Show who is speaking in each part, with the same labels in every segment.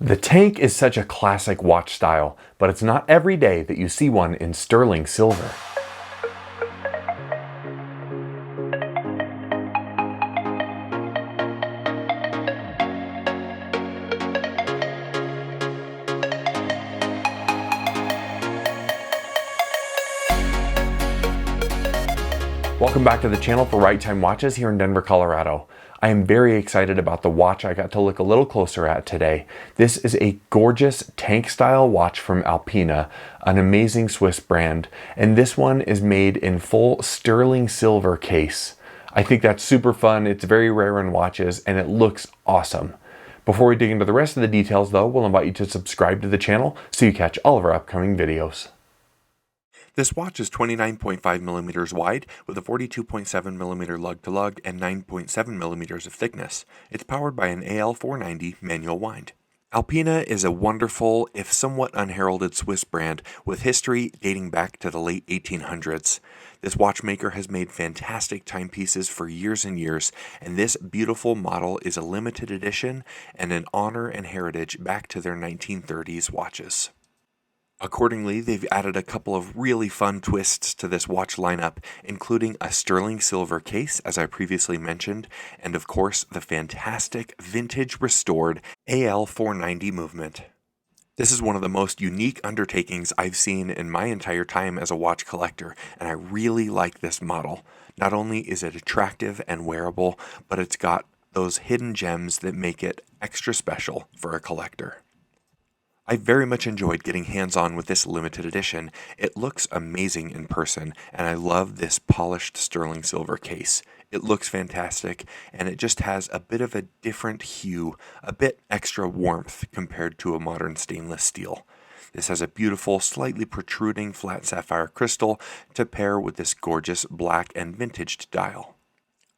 Speaker 1: The tank is such a classic watch style, but it's not every day that you see one in sterling silver. Welcome back to the channel for Right Time Watches here in Denver, Colorado. I am very excited about the watch I got to look a little closer at today. This is a gorgeous tank style watch from Alpina, an amazing Swiss brand, and this one is made in full sterling silver case. I think that's super fun. It's very rare in watches and it looks awesome. Before we dig into the rest of the details though, we'll invite you to subscribe to the channel so you catch all of our upcoming videos. This watch is 29.5 millimeters wide with a 42.7 millimeter lug-to-lug and 9.7 millimeters of thickness. It's powered by an AL490 manual wind. Alpina is a wonderful, if somewhat unheralded Swiss brand with history dating back to the late 1800s. This watchmaker has made fantastic timepieces for years and years, and this beautiful model is a limited edition and an honor and heritage back to their 1930s watches. Accordingly, they've added a couple of really fun twists to this watch lineup, including a sterling silver case, as I previously mentioned, and of course, the fantastic vintage restored AL490 movement. This is one of the most unique undertakings I've seen in my entire time as a watch collector, and I really like this model. Not only is it attractive and wearable, but it's got those hidden gems that make it extra special for a collector. I very much enjoyed getting hands-on with this limited edition. It looks amazing in person, and I love this polished sterling silver case. It looks fantastic, and it just has a bit of a different hue, a bit extra warmth compared to a modern stainless steel. This has a beautiful, slightly protruding flat sapphire crystal to pair with this gorgeous black and vintaged dial.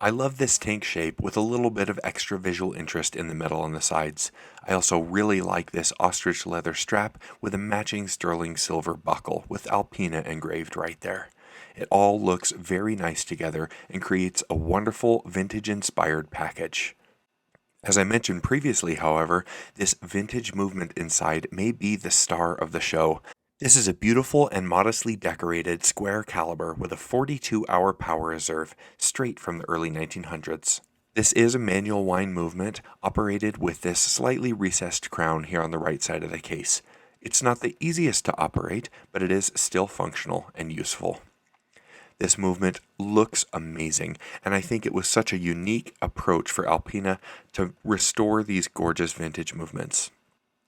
Speaker 1: I love this tank shape with a little bit of extra visual interest in the metal on the sides. I also really like this ostrich leather strap with a matching sterling silver buckle with Alpina engraved right there. It all looks very nice together and creates a wonderful vintage-inspired package. As I mentioned previously, however, this vintage movement inside may be the star of the show. This is a beautiful and modestly decorated square caliber with a 42-hour power reserve straight from the early 1900s. This is a manual wind movement operated with this slightly recessed crown here on the right side of the case. It's not the easiest to operate, but it is still functional and useful. This movement looks amazing, and I think it was such a unique approach for Alpina to restore these gorgeous vintage movements.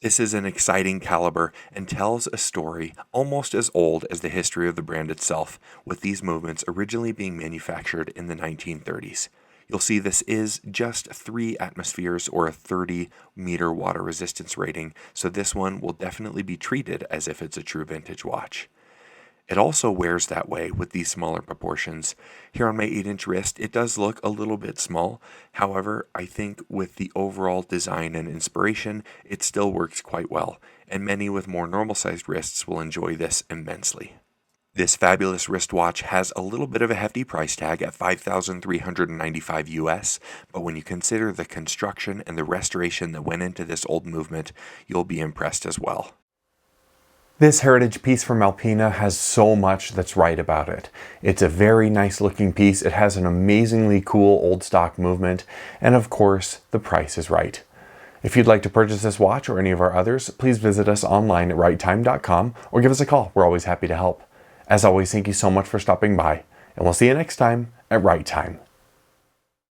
Speaker 1: This is an exciting caliber and tells a story almost as old as the history of the brand itself, with these movements originally being manufactured in the 1930s. You'll see this is just 3 atmospheres or a 30-meter water resistance rating, so this one will definitely be treated as if it's a true vintage watch. It also wears that way with these smaller proportions. Here on my 8-inch wrist, it does look a little bit small. However, I think with the overall design and inspiration, it still works quite well, and many with more normal-sized wrists will enjoy this immensely. This fabulous wristwatch has a little bit of a hefty price tag at $5,395 US, but when you consider the construction and the restoration that went into this old movement, you'll be impressed as well. This heritage piece from Alpina has so much that's right about it. It's a very nice looking piece, it has an amazingly cool old stock movement, and of course, the price is right. If you'd like to purchase this watch or any of our others, please visit us online at righttime.com or give us a call. We're always happy to help. As always, thank you so much for stopping by, and we'll see you next time at Right Time.